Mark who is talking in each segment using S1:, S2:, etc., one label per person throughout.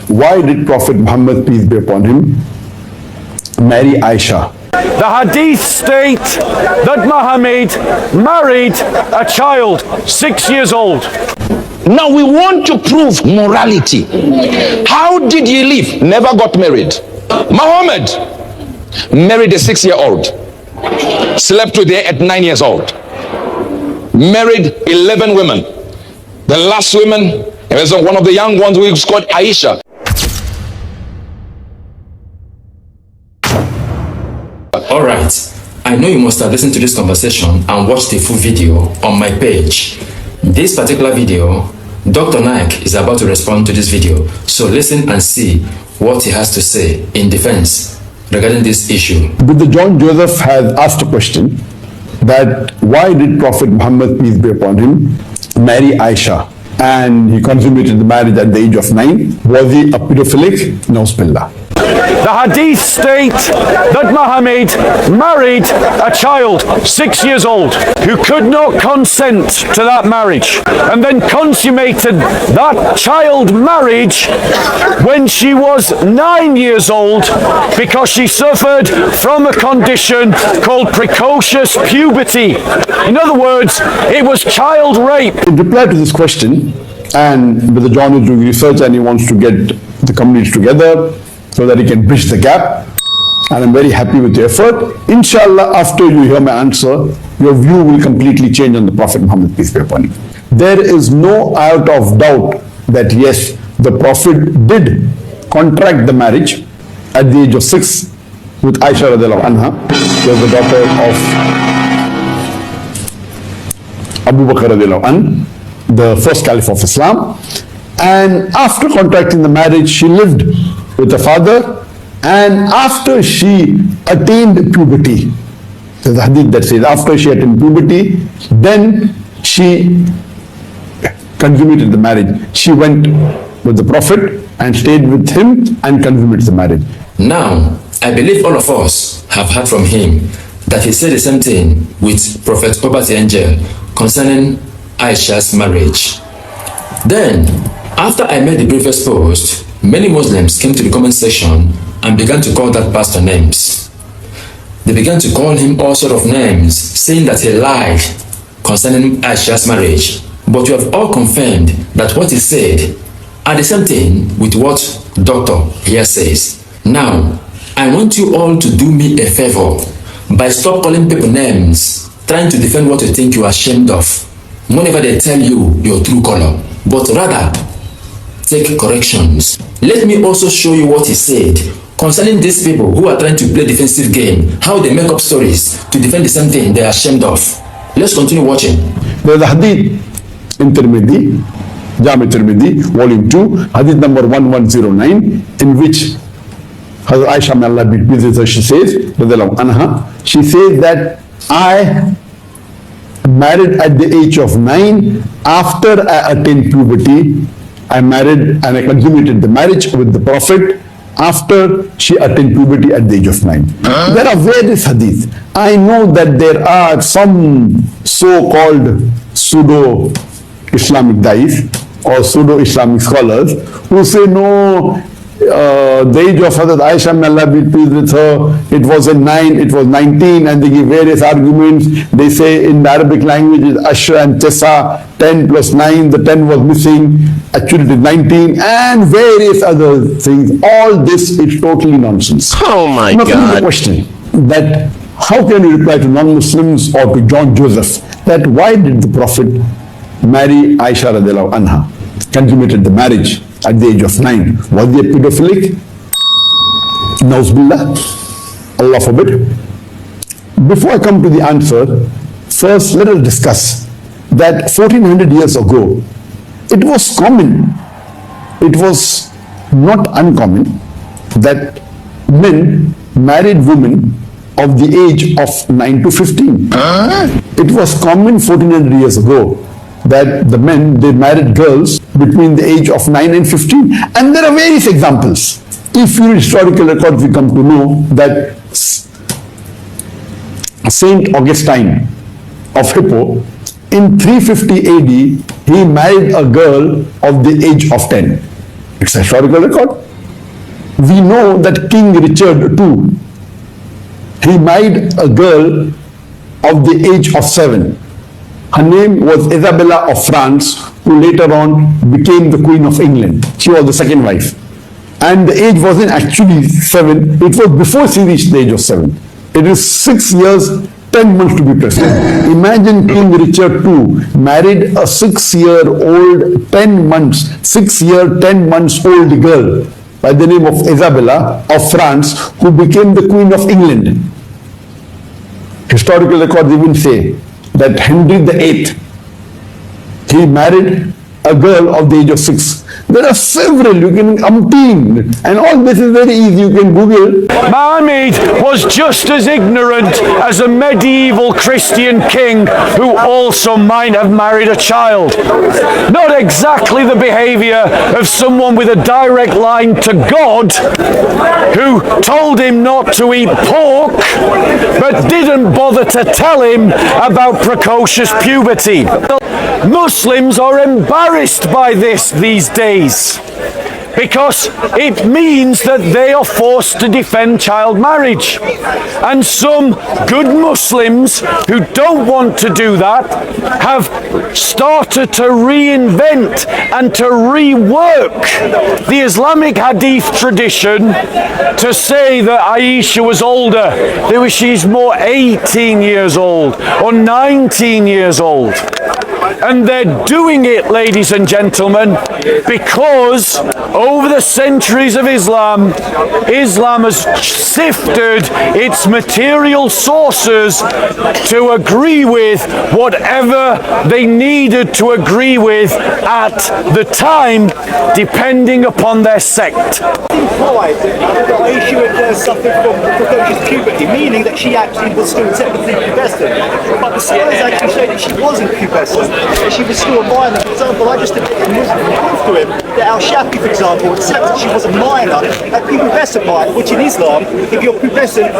S1: Why did Prophet Muhammad, peace be upon him, marry Aisha?
S2: The hadith state that Mohammed married a child 6 years old.
S3: Now we want to prove morality. How did he live? Never got married. Mohammed married a 6-year-old, slept with her at 9 years old, married 11 women. The last woman was one of the young ones who was called Aisha.
S4: Alright, I know you must have listened to this conversation and watched the full video on my page. This particular video, Dr. Naik is about to respond to this video, so listen and see what he has to say in defense regarding this issue.
S1: Brother John Joseph has asked a question that why did Prophet Muhammad, peace be upon him, marry Aisha? And he consummated the marriage at the age of 9. Was he a pedophilic? Na'uzubillah.
S2: The hadith state that Mohammed married a child 6 years old who could not consent to that marriage, and then consummated that child marriage when she was 9 years old because she suffered from a condition called precocious puberty. In other words, it was child rape.
S1: In reply to this question, and Brother John is doing research and he wants to get the communities together so that he can bridge the gap, and I'm very happy with the effort. Inshallah, after you hear my answer, your view will completely change on the Prophet Muhammad, peace be upon him. There is no iota of doubt that yes, the Prophet did contract the marriage at the age of 6 with Aisha radiallahu anha, who was the daughter of Abu Bakr radiallahu anhu, the first caliph of Islam. And after contracting the marriage, she lived with the father, and after she attained puberty, there's a hadith that says after she attained puberty, then she consummated the marriage. She went with the Prophet and stayed with him and consummated the marriage.
S4: Now, I believe all of us have heard from him that he said the same thing with Prophet Robert Angel concerning Aisha's marriage. Then, after I made the previous post, many Muslims came to the comment section and began to call that pastor names. They began to call him all sort of names, saying that he lied concerning Aisha's marriage. But we have all confirmed that what he said are the same thing with what Dr. here says. Now, I want you all to do me a favor by stop calling people names, trying to defend what you think you are ashamed of whenever they tell you your true color, but rather take corrections. Let me also show you what he said concerning these people who are trying to play defensive game, how they make up stories to defend the same thing they are ashamed of. Let's continue watching.
S1: There's a hadith in Tirmidhi, Jami Tirmidhi, volume 2, hadith number 1109, in which Hazrat Aisha, may Allah be pleased with her, she says, she says that I married at the age of 9. After I attained puberty, I married and I consummated the marriage with the Prophet after she attained puberty at the age of 9. There are various hadith. I know that there are some so-called pseudo-Islamic dais or pseudo-Islamic scholars who say no, the age of Hazrat Aisha, may Allah be pleased with her, it wasn't 9, it was 19, and they give various arguments. They say in the Arabic language is Ashra and Tesa, 10 plus 9, the 10 was missing, actually it is 19, and various other things. All this is totally nonsense.
S5: Oh my
S1: God. Now, the question that how can you reply to non-Muslims or to John Joseph that why did the Prophet marry Aisha radiallahu anha, consummated the marriage at the age of 9? Was he a pedophilic? Na'uzubillah, Allah forbid. Before I come to the answer, first let us discuss that 1400 years ago, it was common, it was not uncommon that men married women of the age of 9 to 15. It was common 1400 years ago that the men, they married girls between the age of 9 and 15. And there are various examples. If you read historical records, we come to know that Saint Augustine of Hippo, in 350 AD, he married a girl of the age of 10. It's a historical record. We know that King Richard II, he married a girl of the age of 7. Her name was Isabella of France, who later on became the Queen of England. She was the second wife. And the age wasn't actually 7, it was before she reached the age of 7. It is 6 years, 10 months to be precise. Imagine King Richard II married a 6-year-old, 10 months, 6-year, 10 months old girl by the name of Isabella of France, who became the Queen of England. Historical records even say that Henry VIII, he married a girl of the age of 6. There are several, you can umpteen, and all this is very easy, you can Google.
S2: Mohammed was just as ignorant as a medieval Christian king who also might have married a child. Not exactly the behavior of someone with a direct line to God who told him not to eat pork but didn't bother to tell him about precocious puberty. Muslims are embarrassed by this these days because it means that they are forced to defend child marriage. And some good Muslims who don't want to do that have started to reinvent and to rework the Islamic hadith tradition to say that Aisha was older, that she's more 18 years old or 19 years old. And they're doing it, ladies and gentlemen, because over the centuries of Islam, Islam has sifted its material sources to agree with whatever they needed to agree with at the time, depending upon their sect.
S5: Implied that Aisha had suffered from precocious puberty, meaning that she actually was still technically pubescent. But the scholars actually say that she wasn't pubescent, that she was still a minor. For example, I just admitted proof to him that Al-Shafi, for example, accepted she was a minor, a pubescent minor, which in Islam, if you're pubescent,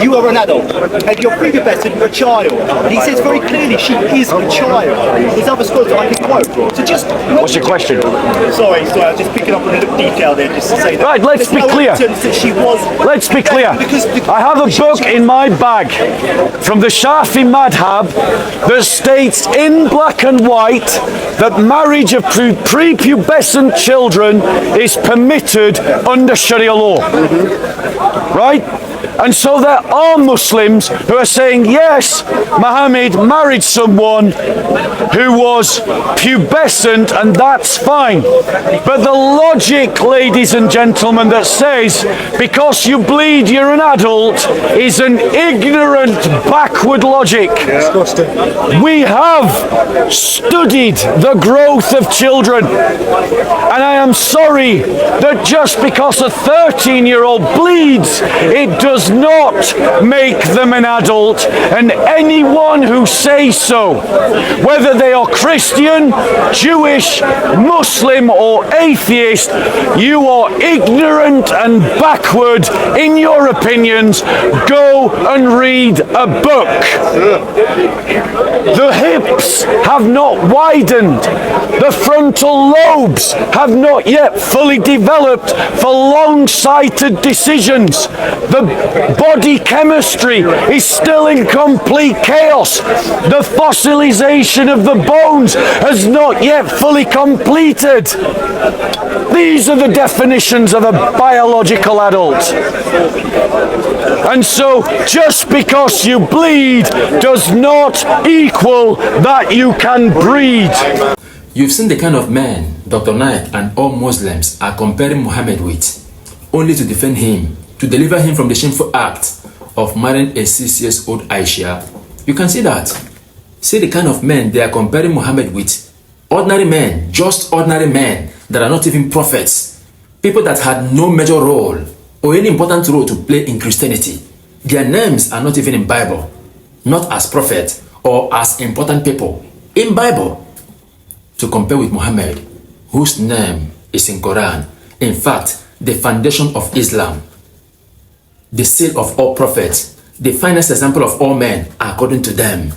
S5: you are an adult. If you're prepubescent, you're a child. He says very clearly she is a child. There's other scholars that I can quote. So just...
S2: What's your question?
S5: Sorry, I was just picking up on a little detail there just to say that.
S2: Right, let's be clear. Let's be clear. I have a book in my bag from the Shafi madhab that states in black and white that marriage of prepubescent children is permitted under Sharia law. Right? And so there are Muslims who are saying, yes, Mohammed married someone who was pubescent, and that's fine. But the logic, ladies and gentlemen, that says because you bleed you're an adult is an ignorant, backward logic. We have studied the growth of children, and I am sorry that just because a 13-year-old bleeds, it does not make them an adult. And anyone who says so, whether they are Christian, Jewish, Muslim or atheist, you are ignorant and backward in your opinions. Go and read a book. The hips have not widened. The frontal lobes have not yet fully developed for long-sighted decisions. The body chemistry is still in complete chaos. The fossilization of the bones has not yet fully completed. These are the definitions of a biological adult. And so, just because you bleed does not equal that you can breed.
S4: You've seen the kind of man Dr. Naik and all Muslims are comparing Muhammad with, only to defend him, to deliver him from the shameful act of marrying a 6-year-old Aisha. You can see that. See the kind of men they are comparing Muhammad with. Ordinary men, just ordinary men that are not even prophets. People that had no major role or any important role to play in Christianity. Their names are not even in Bible. Not as prophets or as important people in Bible. To compare with Muhammad, whose name is in Quran. In fact, the foundation of Islam. The seal of all prophets, the finest example of all men according to them,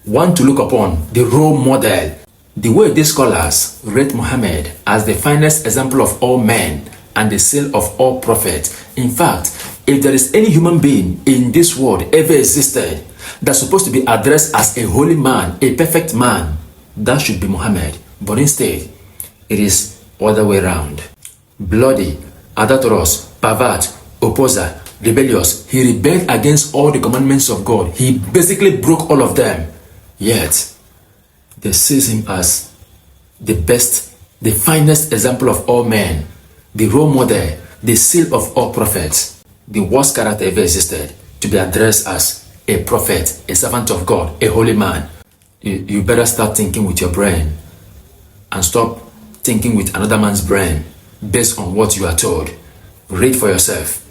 S4: one to look upon, the role model. The way these scholars rate Muhammad as the finest example of all men and the seal of all prophets. In fact, if there is any human being in this world ever existed that's supposed to be addressed as a holy man, a perfect man, that should be Muhammad. But instead, it is other way around. Bloody, adulterous, pervert, opposer, rebellious. He rebelled against all the commandments of God. He basically broke all of them. Yet, they see him as the best, the finest example of all men, the role model, the seal of all prophets, the worst character ever existed, to be addressed as a prophet, a servant of God, a holy man. You better start thinking with your brain and stop thinking with another man's brain based on what you are told. Read for yourself.